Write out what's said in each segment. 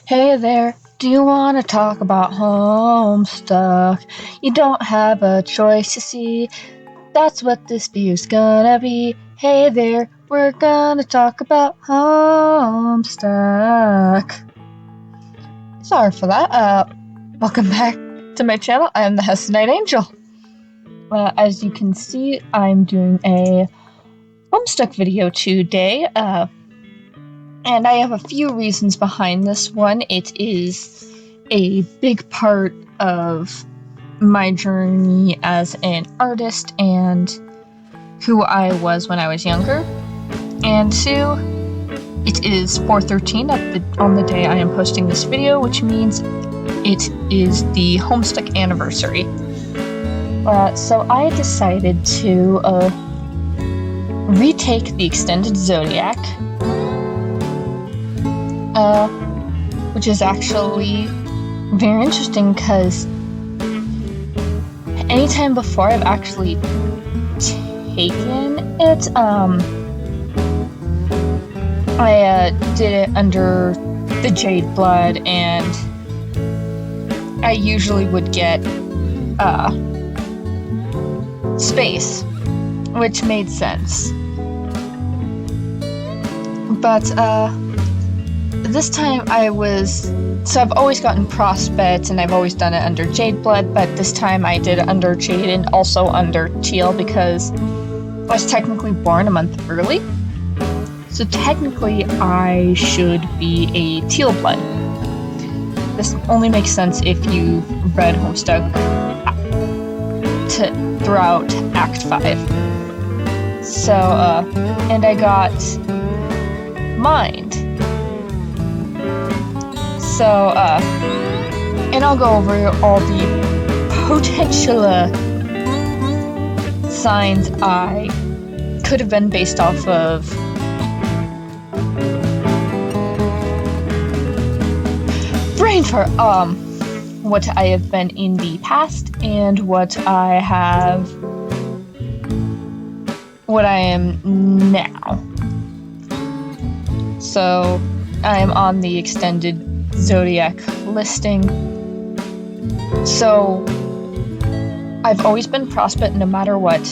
Hey there, do you want to talk about Homestuck? You don't have a choice, you see. That's what this view's gonna be. Hey there, we're gonna talk about Homestuck. Sorry for that. Welcome back to my channel. I am the Hess Night Angel. As you can see, I'm doing a Homestuck video today. And I have a few reasons behind this one. It is a big part of my journey as an artist and who I was when I was younger. And two, it is 4/13 on the day I am posting this video, which means it is the Homestuck anniversary. So I decided to retake the extended Zodiac. Which is actually very interesting because anytime before I've actually taken it, I did it under the Jade Blood, and I usually would get space, which made sense. But this time I've always gotten Prospect, and I've always done it under Jade Blood, but this time I did it under Jade and also under Teal because I was technically born a month early. So technically I should be a Teal Blood. This only makes sense if you read Homestuck throughout Act 5. So, and I got Mind. So, and I'll go over all the potential signs I could have been based off of brain fart, what I have been in the past and what I am now. So, I am on the extended Zodiac listing. So I've always been Prospect no matter what.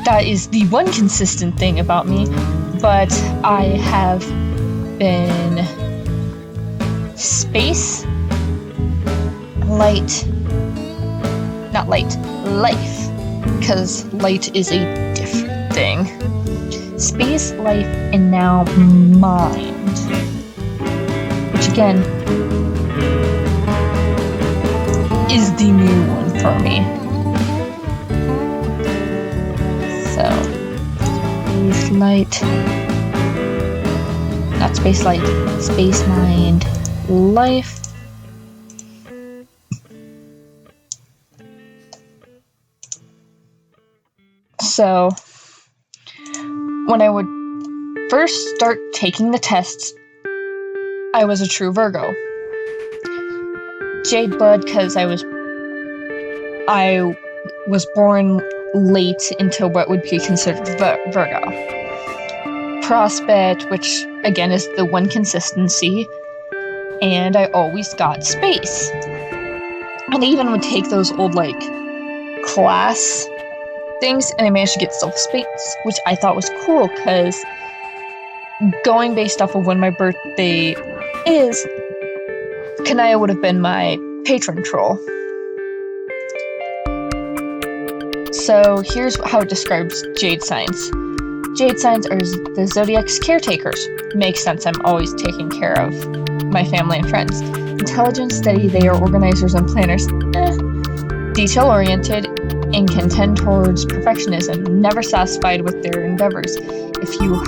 That is the one consistent thing about me, but I have been Space, Light, not Light, Life, because Light is a different thing. Space, Life, and now Mind. Again, is the new one for me. So, Space Light, not Space Light, Space Mind, Life. So, when I would first start taking the tests, I was a true Virgo. Jade Blood because I was born late into what would be considered Virgo. Prospect, which again is the one consistency, and I always got Space. And I even would take those old class things, and I managed to get Space, which I thought was cool because going based off of when my birthday is, Kanaya would have been my patron troll. So here's how it describes Jade signs. Jade signs are the Zodiac's caretakers. Makes sense, I'm always taking care of my family and friends. Intelligent, steady, they are organizers and planners. Detail-oriented and can tend towards perfectionism, never satisfied with their endeavors. If you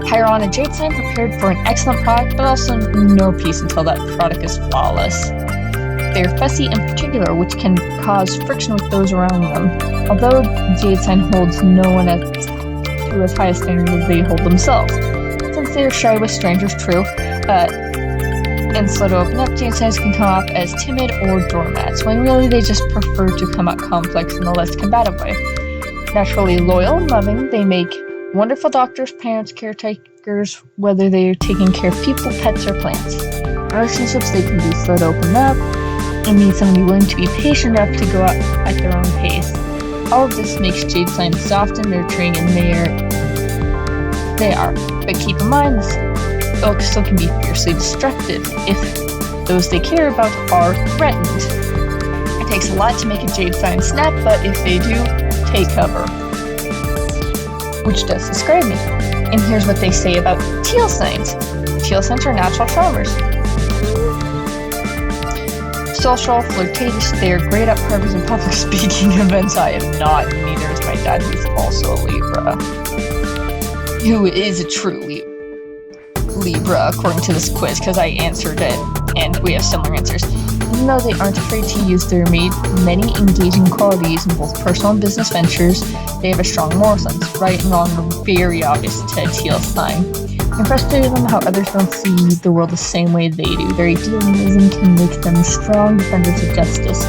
hire on a Jade sign, prepared for an excellent product, but also no peace until that product is flawless. They are fussy in particular, which can cause friction with those around them. Although Jade sign holds no one to as high a standard as they hold themselves. Since they are shy with strangers, true, and slow to open up, Jade signs can come off as timid or doormats, when really they just prefer to come out complex in a less combative way. Naturally loyal and loving, they make wonderful doctors, parents, workers, whether they're taking care of people, pets, or plants. Relationships, they can be slow to open up and need somebody willing to be patient enough to go out at their own pace. All of this makes jade signs soft and nurturing, and they are. But keep in mind, this also can be fiercely destructive if those they care about are threatened. It takes a lot to make a jade sign snap, but if they do, take cover. Which does describe me. And here's what they say about teal signs. Teal signs are natural charmers. Social, flirtatious, they are great at parties and public speaking events. I am not, neither is my dad, who's also a Libra. Who is a true Libra, according to this quiz, because I answered it, and we have similar answers. Even though they aren't afraid to use their many engaging qualities in both personal and business ventures, they have a strong moral sense. Right and wrong are very obvious to a teal sign. I'm frustrated on how others don't see the world the same way they do. Their idealism can make them strong defenders of justice.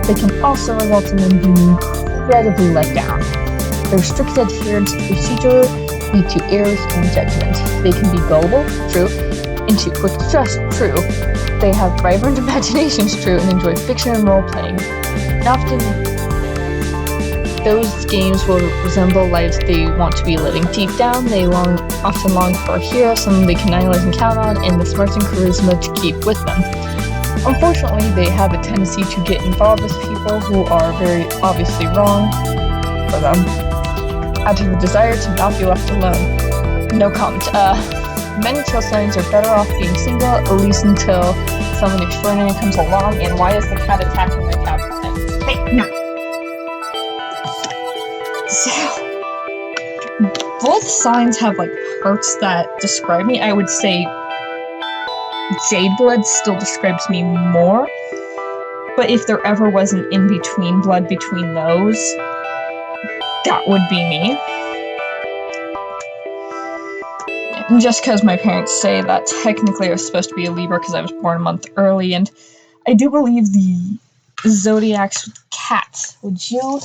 They can also result in them being incredibly let down. Their strict adherence to procedure lead to errors in judgment. They can be gullible, true, and too quick to trust, true. They have vibrant imaginations, true, and enjoy fiction and role-playing. And often, those games will resemble lives they want to be living. Deep down, they often long for a hero, someone they can idolize and count on, and the smarts and charisma to keep with them. Unfortunately, they have a tendency to get involved with people who are very obviously wrong for them, out of the desire to not be left alone. No comment. Many teal signs are better off being single, at least until someone extraordinary comes along. And why is the cat attacking the cat? Hey, no. So, both signs have like parts that describe me. I would say jade blood still describes me more, but if there ever was an in-between blood between those, that would be me. And just because my parents say that technically I was supposed to be a Libra because I was born a month early, and I do believe the zodiacs with cats. Would you?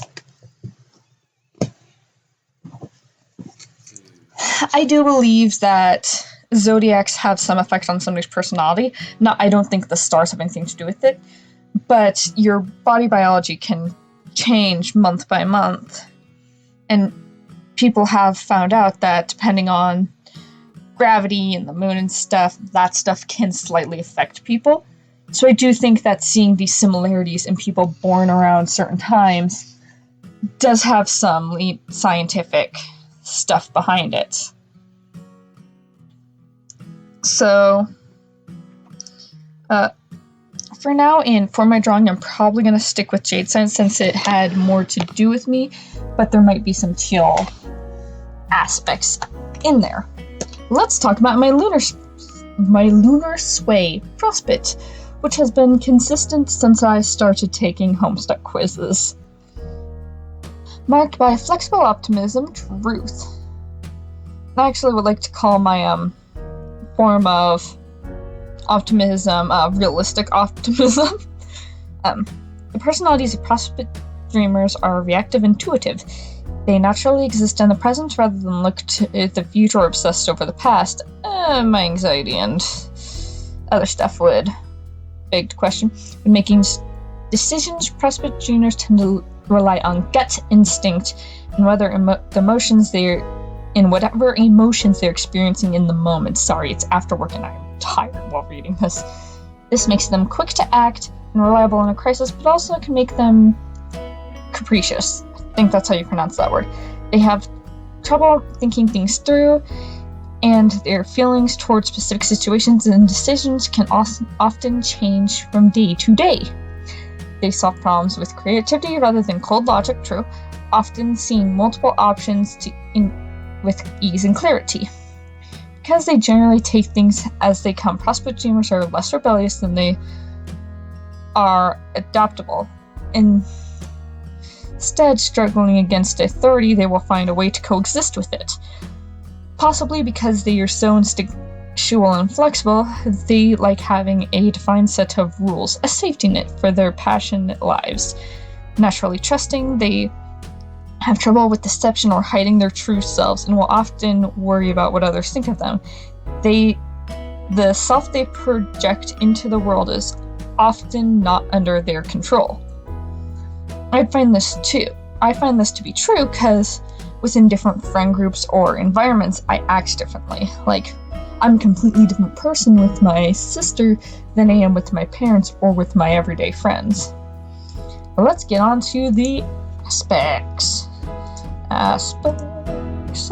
I do believe that zodiacs have some effect on somebody's personality. I don't think the stars have anything to do with it, but your body biology can change month by month. And people have found out that depending on gravity and the moon and stuff, that stuff can slightly affect people. So I do think that seeing these similarities in people born around certain times does have some scientific stuff behind it. So, for now and for my drawing, I'm probably going to stick with jade signs since it had more to do with me, but there might be some teal aspects in there. Let's talk about my lunar sway prospect, which has been consistent since I started taking Homestuck quizzes. Marked by flexible optimism, truth. I actually would like to call my form of optimism realistic optimism. The personalities of prospect dreamers are reactive, intuitive. They naturally exist in the present rather than look to the future or obsessed over the past. My anxiety and other stuff would beg the question. When making decisions, prospect dreamers tend to rely on gut instinct and whether whatever emotions they're experiencing in the moment. Sorry, it's after work and I'm tired while reading this. This makes them quick to act and reliable in a crisis, but also can make them capricious. I think that's how you pronounce that word. They have trouble thinking things through, and their feelings towards specific situations and decisions can often change from day to day. They solve problems with creativity rather than cold logic, true, often seeing multiple options with ease and clarity. Because they generally take things as they come, prospect dreamers are less rebellious than they are adaptable. Instead, struggling against authority, they will find a way to coexist with it. Possibly because they are so instinctual and flexible, they like having a defined set of rules, a safety net for their passionate lives. Naturally trusting, they have trouble with deception or hiding their true selves, and will often worry about what others think of them. The self they project into the world is often not under their control. I find this to be true because within different friend groups or environments, I act differently. Like, I'm a completely different person with my sister than I am with my parents or with my everyday friends. But let's get on to the aspects. Aspects.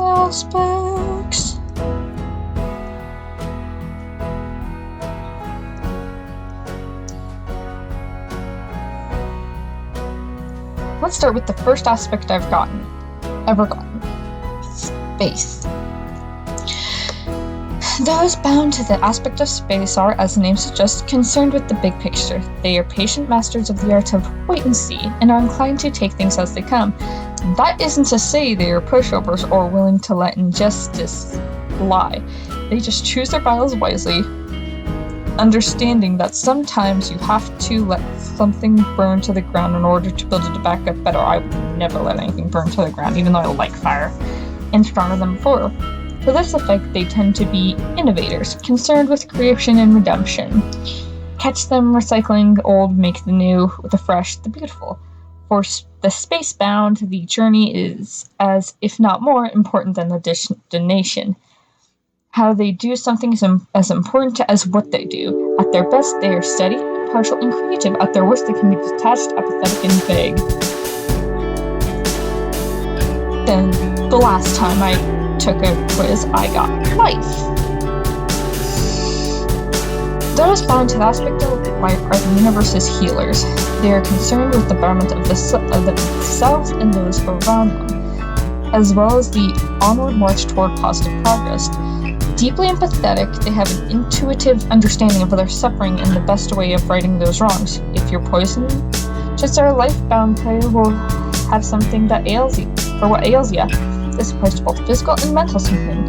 Let's start with the first aspect I've ever gotten. Space. Those bound to the aspect of space are, as the name suggests, concerned with the big picture. They are patient masters of the art of wait and see, and are inclined to take things as they come. That isn't to say they are pushovers or willing to let injustice lie. They just choose their battles wisely, understanding that sometimes you have to let something burn to the ground in order to build it back up better. I would never let anything burn to the ground, even though I like fire, and stronger than before. For this effect, they tend to be innovators, concerned with creation and redemption. Catch them recycling old, make the new, the fresh, the beautiful. For the spacebound, the journey is as, if not more, important than the destination. How they do something is as important as what they do. At their best, they are steady, impartial, and creative. At their worst, they can be detached, apathetic, and vague. Then, the last time I took a quiz, I got life. Those bound to the aspect of life are the universe's healers. They are concerned with the betterment of themselves and those around them, as well as the onward march toward positive progress. Deeply empathetic, they have an intuitive understanding of other suffering and the best way of righting those wrongs. If you're poisoned, just our life-bound player will have something that ails you, or what ails you. This applies to both physical and mental suffering,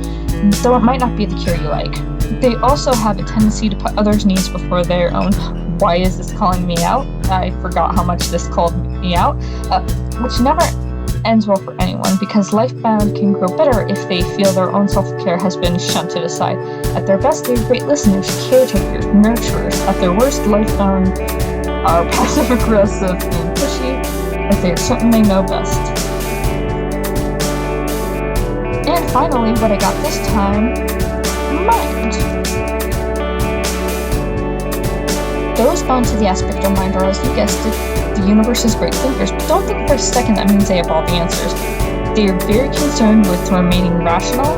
though it might not be the cure you like. They also have a tendency to put others' needs before their own. Why is this calling me out? I forgot how much this called me out. Which never ends well for anyone, because Lifebound can grow better if they feel their own self-care has been shunted aside. At their best, they're great listeners, caretakers, nurturers. At their worst, Lifebound are passive-aggressive and pushy, as they certainly know best. And finally, what I got this time, mind. Those bound to the aspect of mind are, as you guessed it, the universe's great thinkers, but don't think for a second that means they have all the answers. They are very concerned with remaining rational,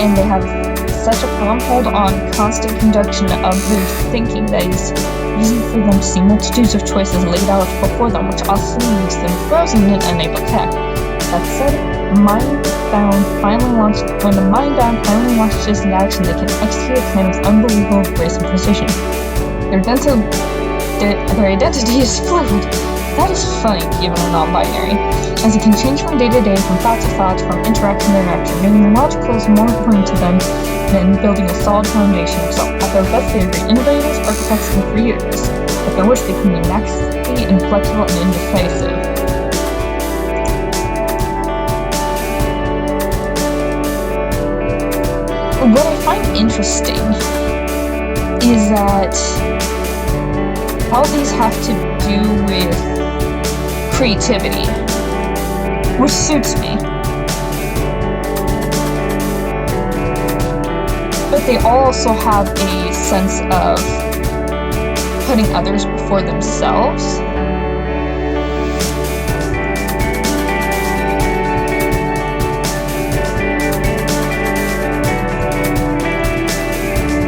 and they have such a firm hold on constant conduction of their thinking that it's easy for them to see multitudes of choices laid out before them, which often leaves them frozen and unable to act. That said, when the Mindbound finally launches into action, they can execute a plan with unbelievable grace and precision. Their identity is fluid. That is funny, given a non-binary, as it can change from day to day, from thought to thought, from interaction to interaction, meaning logical is more important to them than building a solid foundation of self. At their best, they are great innovators, architects, and creators. At their worst, they can be maximally inflexible and indecisive. What I find interesting is that all these have to do with creativity, which suits me. But they also have a sense of putting others before themselves.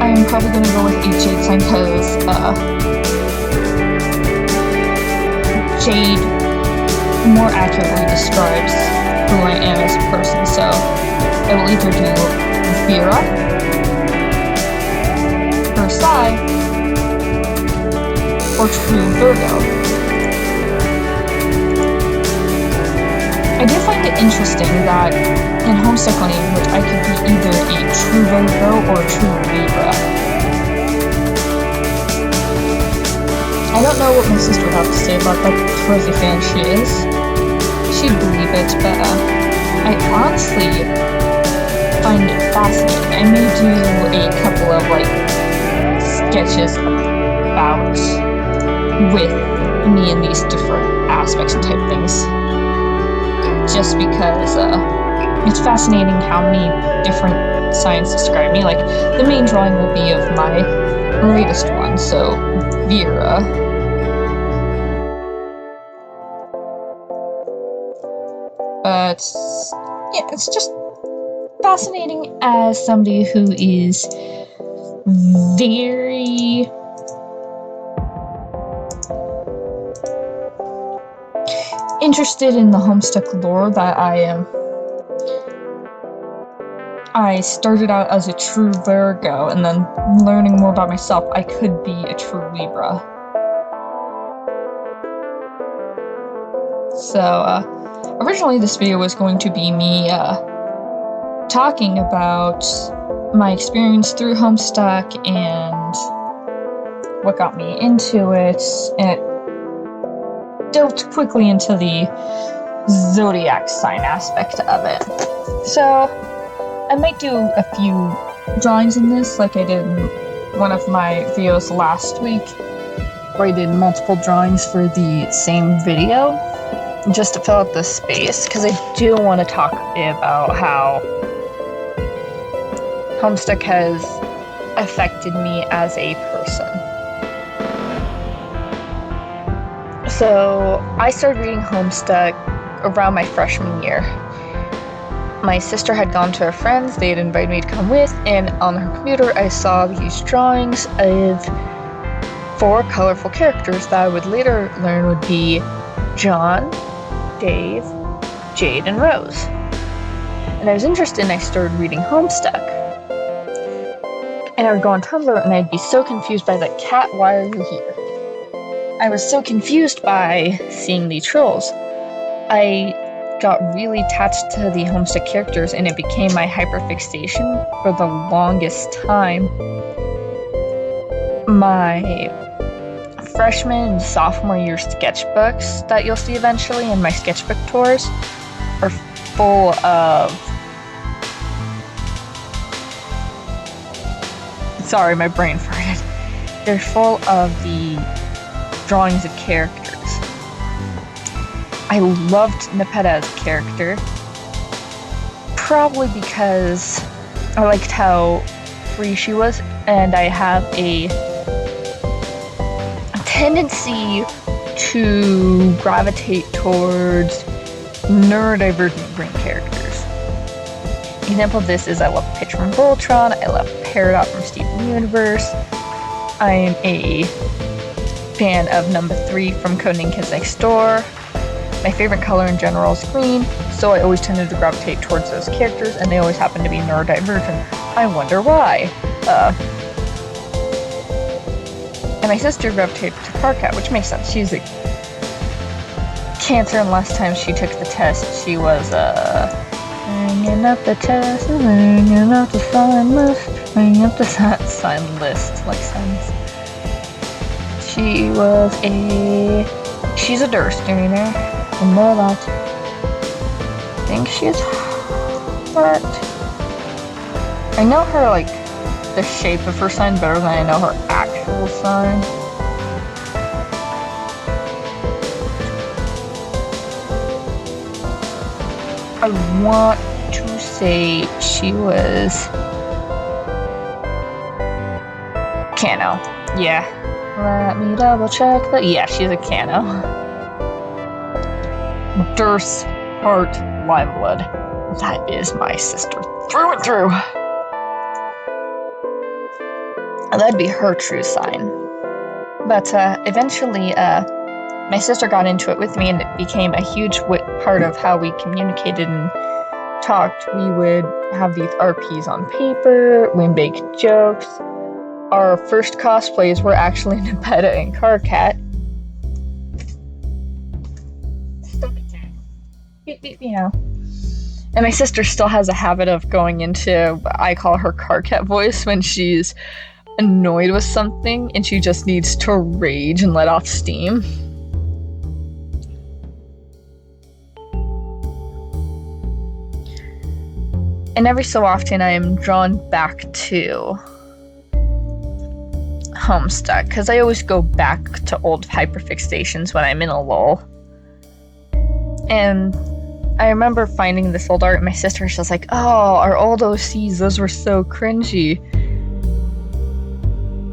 I'm probably going to go with a Jade sign because Jade more accurately describes who I am as a person, so I will either do Vera, Versailles, or True Virgo. I do find it interesting that in Homestuck language I could be either a True Virgo or a True Libra. I don't know what my sister would have to say about that crazy fan she is. She you'd believe it, but I honestly find it fascinating. I may do a couple of like sketches about with me in these different aspects and type things, just because it's fascinating how many different signs describe me. Like, the main drawing will be of my latest one, so Vera. But yeah, it's just fascinating as somebody who is very interested in the Homestuck lore that I am. I started out as a true Virgo, and then learning more about myself, I could be a true Libra. So, originally this video was going to be me, talking about my experience through Homestuck and what got me into it, and it delved quickly into the zodiac sign aspect of it. So, I might do a few drawings in this, like I did in one of my videos last week, where I did multiple drawings for the same video, just to fill out the space, because I do want to talk a bit about how Homestuck has affected me as a person. So, I started reading Homestuck around my freshman year. My sister had gone to a friend's, they had invited me to come with, and on her computer I saw these drawings of 4 colorful characters that I would later learn would be John, Dave, Jade, and Rose. And I was interested, and I started reading Homestuck. And I would go on Tumblr, and I'd be so confused by that cat, why are you here? I was so confused by seeing the trolls. I got really attached to the Homestuck characters, and it became my hyperfixation for the longest time. My freshman and sophomore year sketchbooks that you'll see eventually in my sketchbook tours are full of... Sorry, my brain farted. They're full of the drawings of characters. I loved Nepeta as a character, probably because I liked how free she was, and I have a tendency to gravitate towards neurodivergent brain characters. An example of this is I love Pitch from Voltron, I love Peridot from Steven Universe, I am a fan of Number 3 from Codename Kids Next Door. My favorite color in general is green, so I always tended to gravitate towards those characters, and they always happen to be neurodivergent. I wonder why. And my sister gravitated to Karkat, which makes sense. She's a Cancer, and last time she took the test, she was, hanging up the test, hanging up the sign list, hanging up the sign list, like signs. She's a Durstiner. And more that I think she's hot. I know her, like, the shape of her sign better than I know her actual sign. I want to say she was Cano. Yeah. Let me double check that. Yeah, she's a Cano. Durst, Heart, Liveblood. That is my sister through and through. That'd be her true sign. But eventually, my sister got into it with me, and it became a huge part of how we communicated and talked. We would have these RPs on paper, we make jokes. Our first cosplays were actually Nepeta and Karkat. You know. And my sister still has a habit of going into, I call her Karkat voice, when she's annoyed with something and she just needs to rage and let off steam. And every so often I am drawn back to Homestuck, because I always go back to old hyperfixations when I'm in a lull. And I remember finding this old art, and my sister was just like, oh, our old OCs, those were so cringy.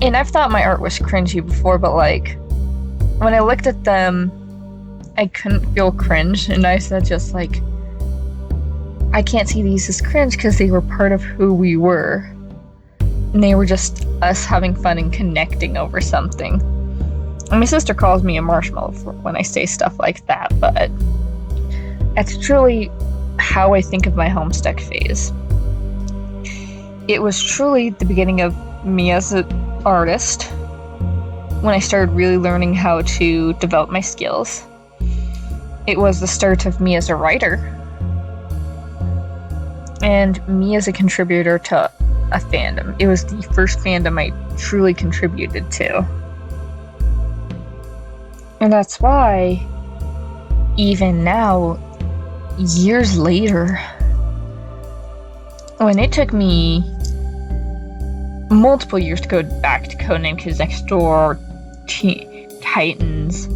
And I've thought my art was cringy before, but like, when I looked at them, I couldn't feel cringe, and I said just like, I can't see these as cringe because they were part of who we were. And they were just us having fun and connecting over something. And my sister calls me a marshmallow when I say stuff like that, but that's truly how I think of my Homestuck phase. It was truly the beginning of me as an artist, when I started really learning how to develop my skills. It was the start of me as a writer, and me as a contributor to a fandom. It was the first fandom I truly contributed to. And that's why, even now, years later, when it took me multiple years to go back to Codename Kids Next Door, Titans,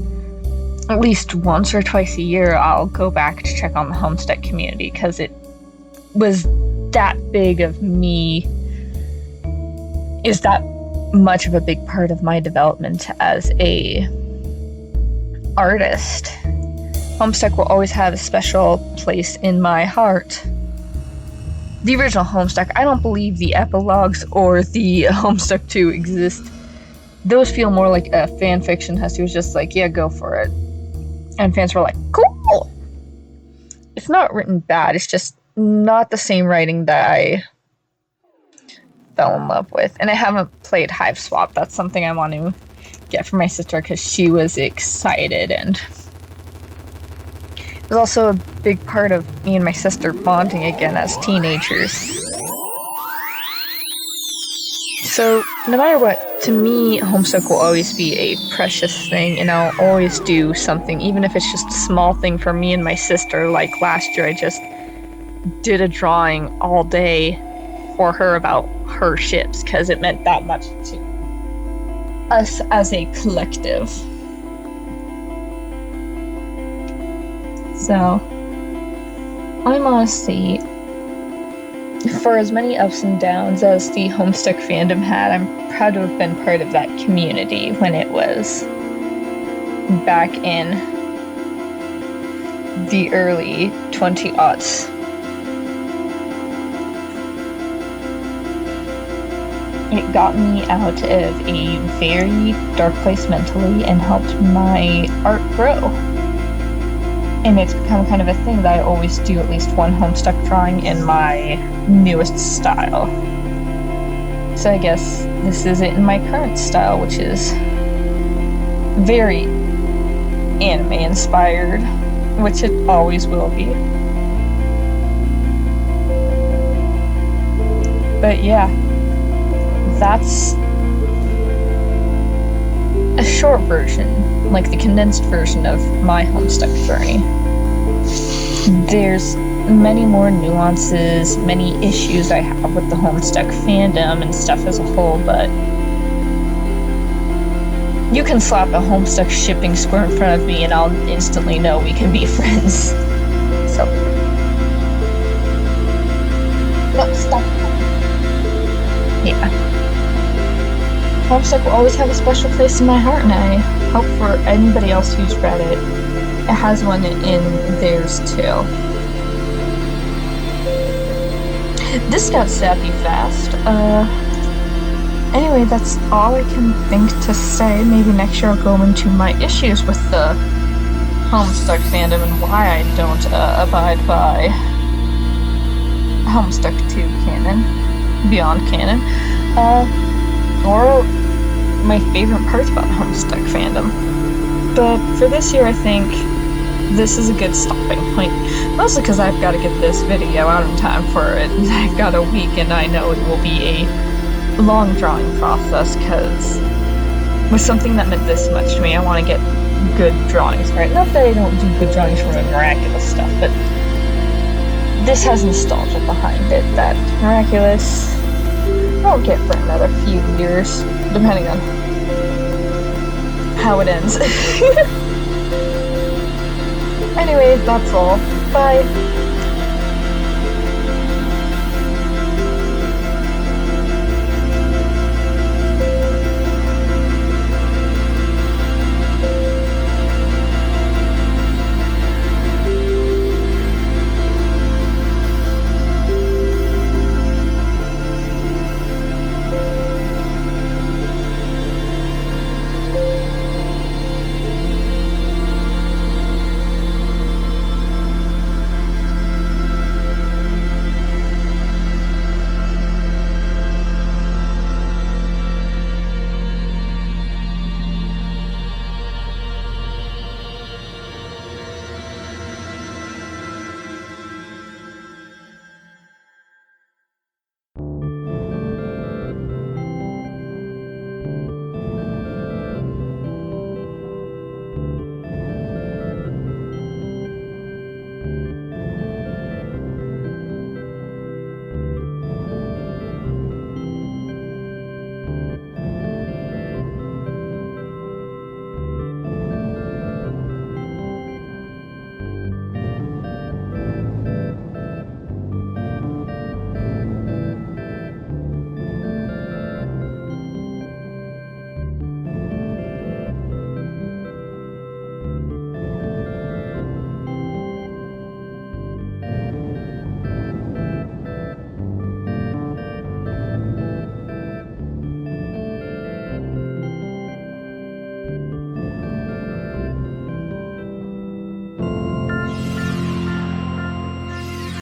at least once or twice a year, I'll go back to check on the Homestuck community, because it was that big of me, is that much of a big part of my development as a artist. Homestuck will always have a special place in my heart. The original Homestuck, I don't believe the epilogues or the Homestuck 2 exist. Those feel more like a fan fiction. Hussie was just like, yeah, go for it. And fans were like, cool! It's not written bad, it's just not the same writing that I fell in love with. And I haven't played Hive Swap. That's something I want to get for my sister, because she was excited, and it was also a big part of me and my sister bonding again as teenagers. So, no matter what, to me, Homestuck will always be a precious thing, and I'll always do something, even if it's just a small thing for me and my sister. Like last year, I just did a drawing all day for her about her ships, because it meant that much to us as a collective. So, I'm honestly, for as many ups and downs as the Homestuck fandom had, I'm proud to have been part of that community when it was back in the early 20-aughts. It got me out of a very dark place mentally and helped my art grow. And it's become kind of a thing that I always do at least one Homestuck drawing in my newest style. So I guess this is it in my current style, which is very anime inspired, which it always will be. But yeah, that's a short version, like the condensed version of my Homestuck journey. There's many more nuances, many issues I have with the Homestuck fandom and stuff as a whole, but you can slap a Homestuck shipping square in front of me and I'll instantly know we can be friends. So, no, stop. Yeah. Homestuck will always have a special place in my heart, and I hope for anybody else who's read it, it has one in theirs too. This got sappy fast. Anyway, that's all I can think to say. Maybe next year I'll go into my issues with the Homestuck fandom and why I don't abide by Homestuck 2 canon, beyond canon, or my favorite parts about the Homestuck fandom. But for this year, I think this is a good stopping point. Mostly because I've got to get this video out in time for it. I've got a week, and I know it will be a long drawing process, because with something that meant this much to me, I want to get good drawings, right? Not that I don't do good drawings from miraculous stuff, but this has nostalgia behind it that Miraculous won't get for another few years, depending on how it ends. Anyway, that's all. Bye.